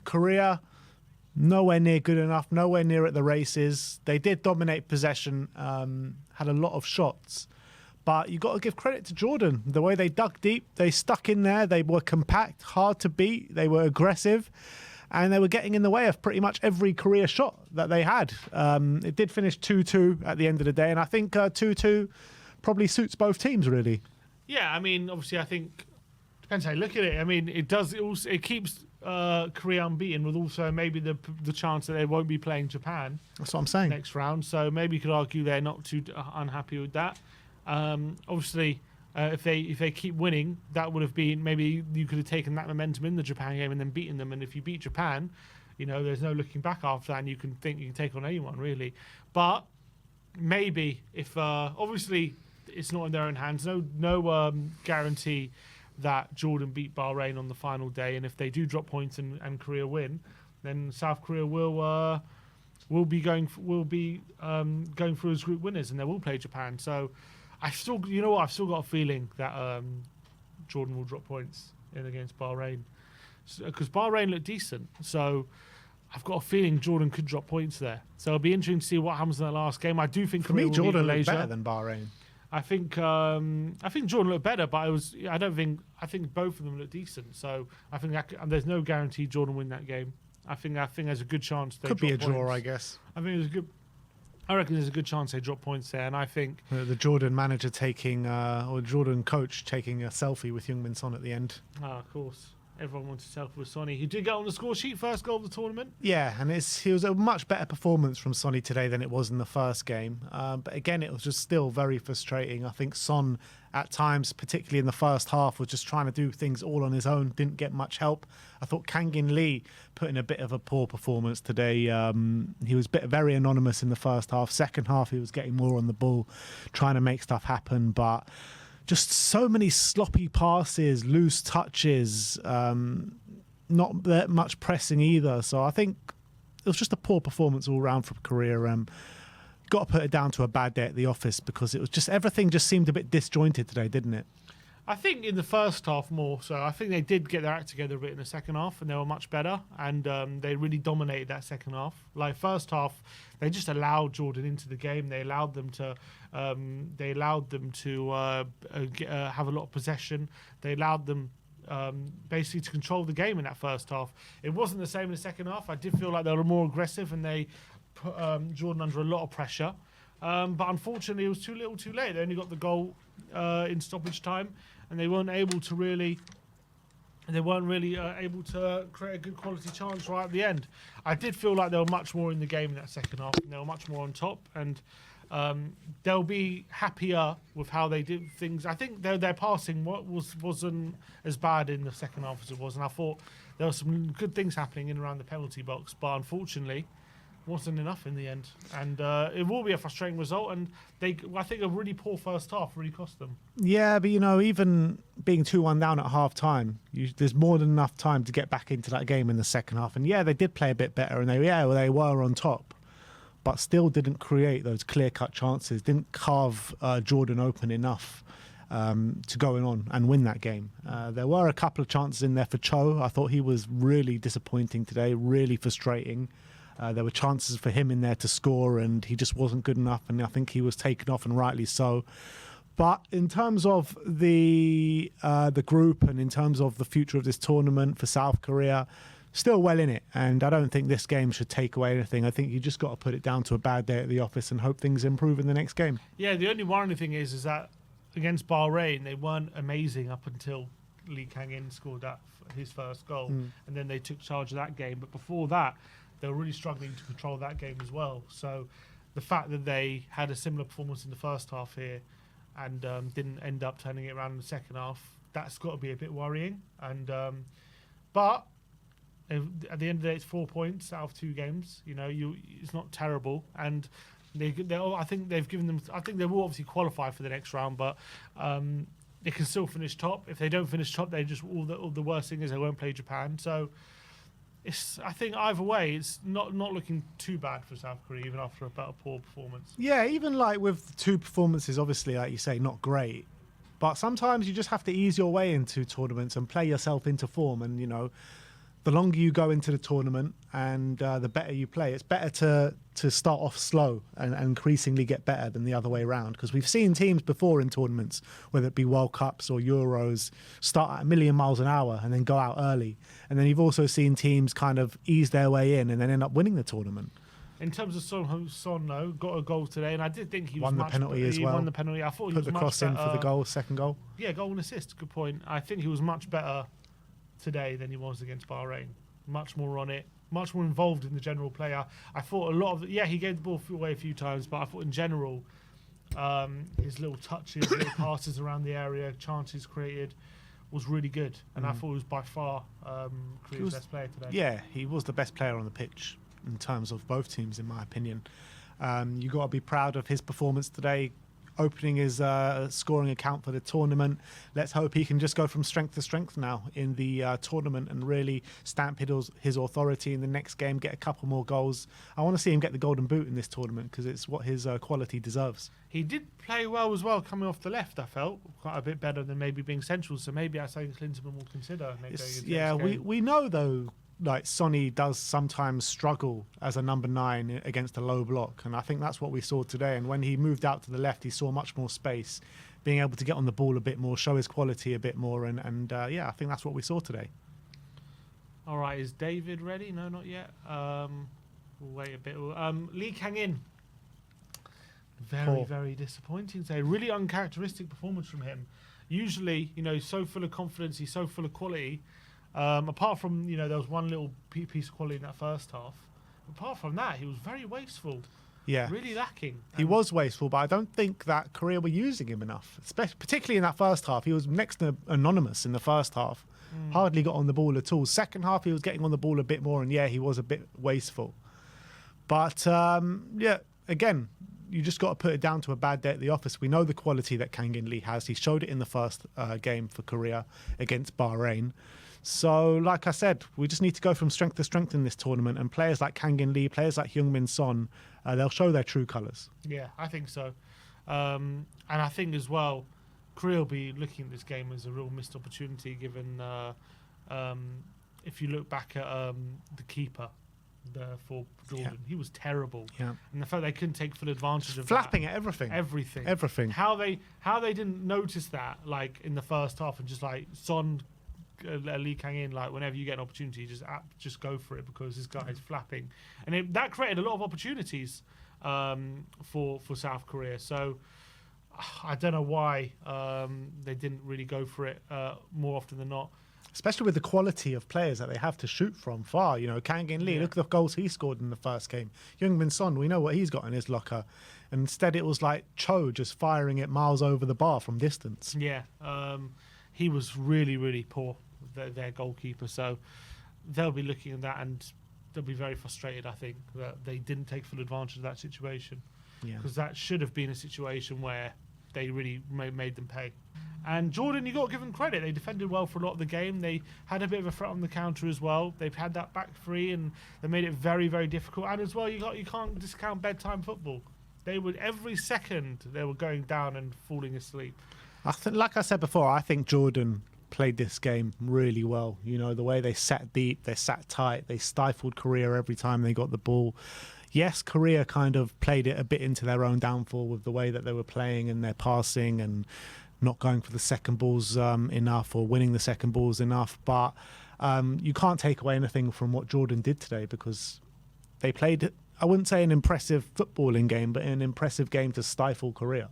Korea, nowhere near good enough, nowhere near at the races. They did dominate possession, had a lot of shots. But you got to give credit to Jordan. The way they dug deep, they stuck in there. They were compact, hard to beat. They were aggressive. And they were getting in the way of pretty much every Korea shot that they had. It did finish 2-2 at the end of the day. And I think 2-2 probably suits both teams, really. Yeah, I mean, obviously, I think depends how you look at it. I mean, it keeps Korea unbeaten, with also maybe the chance that they won't be playing Japan. That's what I'm saying. Next round. So maybe you could argue they're not too unhappy with that. Obviously, if they keep winning, that would have been, maybe you could have taken that momentum in the Japan game and then beaten them. And if you beat Japan, there's no looking back after that, and you can think you can take on anyone, really. But maybe if obviously it's not in their own hands. No guarantee that Jordan beat Bahrain on the final day, and if they do drop points and Korea win, then South Korea will be going through as group winners, and they will play Japan. So I've still got a feeling that Jordan will drop points in against Bahrain, because Bahrain looked decent. So I've got a feeling Jordan could drop points there. So it'll be interesting to see what happens in that last game. I do think for me, Jordan looked better than Bahrain. I think Jordan looked better, but I think both of them look decent. So I think there's no guarantee Jordan win that game. I think there's a good chance they could be a drop draw, points. I guess. I reckon there's a good chance they drop points there, and I think the Jordan manager or Jordan coach taking a selfie with Heung-min Son at the end. Of course. Everyone wants to selfie with Sonny. He did get on the score sheet, first goal of the tournament. Yeah, and it was a much better performance from Sonny today than it was in the first game. But again, it was just still very frustrating. I think Son, at times, particularly in the first half, was just trying to do things all on his own, didn't get much help. I thought Kangin Lee put in a bit of a poor performance today. He was very anonymous in the first half. Second half, he was getting more on the ball, trying to make stuff happen, but just so many sloppy passes, loose touches, not that much pressing either. So I think it was just a poor performance all round from Korea. Got to put it down to a bad day at the office, because it was just everything just seemed a bit disjointed today, didn't it? I think in the first half more so. I think they did get their act together a bit in the second half, and they were much better, and they really dominated that second half. Like first half, they just allowed Jordan into the game. They allowed them to have a lot of possession. They allowed them basically to control the game in that first half. It wasn't the same in the second half. I did feel like they were more aggressive, and they put Jordan under a lot of pressure. But unfortunately, it was too little, too late. They only got the goal in stoppage time, and they weren't able to really able to create a good quality chance right at the end. I did feel like they were much more in the game in that second half, and they were much more on top, and they'll be happier with how they did things. I think their passing wasn't as bad in the second half as it was, and I thought there were some good things happening in and around the penalty box, but unfortunately wasn't enough in the end, and it will be a frustrating result, and I think a really poor first half really cost them. Yeah, but even being 2-1 down at half time, there's more than enough time to get back into that game in the second half, and they did play a bit better, and they were on top, but still didn't create those clear-cut chances, didn't carve Jordan open enough to go on and win that game. There were a couple of chances in there for Cho. I thought he was really disappointing today, really frustrating. There were chances for him in there to score, and he just wasn't good enough, and I think he was taken off, and rightly so. But in terms of the group, and in terms of the future of this tournament for South Korea, still well in it, and I don't think this game should take away anything. I think you just got to put it down to a bad day at the office and hope things improve in the next game. Yeah, the only worrying thing is that against Bahrain, they weren't amazing up until Lee Kang-in scored his first goal, and then they took charge of that game. But before that, they were really struggling to control that game as well. So the fact that they had a similar performance in the first half here and didn't end up turning it around in the second half, that's got to be a bit worrying. And but at the end of the day, it's 4 points out of 2 games. It's not terrible, and I think they've given them. I think they will obviously qualify for the next round, but they can still finish top. If they don't finish top, they just all the worst thing is they won't play Japan. So I think either way, it's not looking too bad for South Korea, even after a poor performance. Yeah, even like with 2 performances, obviously, like you say, not great. But sometimes you just have to ease your way into tournaments and play yourself into form. And, the longer you go into the tournament and the better you play, it's better to start off slow and increasingly get better than the other way around. Because we've seen teams before in tournaments, whether it be World Cups or Euros, start at a million miles an hour and then go out early. And then you've also seen teams kind of ease their way in and then end up winning the tournament. In terms of Son, though, got a goal today, and I did think he was won the much penalty better. as well. He won the penalty. I thought he Put was the much cross in better. for the goal, second goal. Yeah, goal and assist. Good point. I think he was much better today than he was against Bahrain. Much more on it, much more involved in the general play. I thought a lot of he gave the ball away a few times, but I thought in general, his little touches, little passes around the area, chances created, was really good. And I thought he was by far Korea's best player today. Yeah, he was the best player on the pitch in terms of both teams, in my opinion. You got to be proud of his performance today, opening his scoring account for the tournament. Let's hope he can just go from strength to strength now in the tournament and really stamp his authority in the next game, get a couple more goals. I want to see him get the golden boot in this tournament because it's what his quality deserves. He did play well as well, coming off the left, I felt. Quite a bit better than maybe being central, so maybe that's something Klinsmann will consider. We know, though, like Sonny does sometimes struggle as a number 9 against a low block, and I think that's what we saw today. And when he moved out to the left, he saw much more space, being able to get on the ball a bit more, show his quality a bit more, and I think that's what we saw today. All right, is David ready? No, not yet. We'll wait a bit. Lee Kang-in. Very disappointing today. Really uncharacteristic performance from him. Usually, he's so full of confidence, he's so full of quality. Apart from, there was one little piece of quality in that first half. Apart from that, he was very wasteful. Yeah. Really lacking. He was wasteful, but I don't think that Korea were using him enough, particularly in that first half. He was next to anonymous in the first half. Hardly got on the ball at all. Second half, he was getting on the ball a bit more, and he was a bit wasteful. But, again, you just got to put it down to a bad day at the office. We know the quality that Kang-in Lee has. He showed it in the first game for Korea against Bahrain. So, like I said, we just need to go from strength to strength in this tournament. And players like Kang-in Lee, players like Heung-min Son, they'll show their true colours. Yeah, I think so. And I think as well, Korea will be looking at this game as a real missed opportunity, given if you look back at the keeper for Jordan, he was terrible. Yeah. And the fact they couldn't take full advantage of flapping at everything. Everything. How they didn't notice that, like in the first half, and just like Son, Lee Kang-in, like whenever you get an opportunity, just go for it because this guy is flapping, and that created a lot of opportunities for South Korea. So I don't know why they didn't really go for it more often than not. Especially with the quality of players that they have to shoot from far. Kang-in Lee, look at the goals he scored in the first game. Heung-min Son, we know what he's got in his locker. And instead it was like Cho just firing it miles over the bar from distance. Yeah, he was really poor, their goalkeeper. So they'll be looking at that and they'll be very frustrated, I think, that they didn't take full advantage of that situation. Because that should have been a situation where they really made them pay. And Jordan, you got to give them credit. They defended well for a lot of the game. They had a bit of a threat on the counter as well. They've had that back three, and they made it very difficult. And as well, you can't discount bedtime football. They would every second they were going down and falling asleep. Like I said before, I think Jordan played this game really well. The way they sat deep, they sat tight, they stifled Korea every time they got the ball. Yes, Korea kind of played it a bit into their own downfall with the way that they were playing and their passing and not going for the second balls enough or winning the second balls enough. But you can't take away anything from what Jordan did today because they played, I wouldn't say an impressive footballing game, but an impressive game to stifle Korea.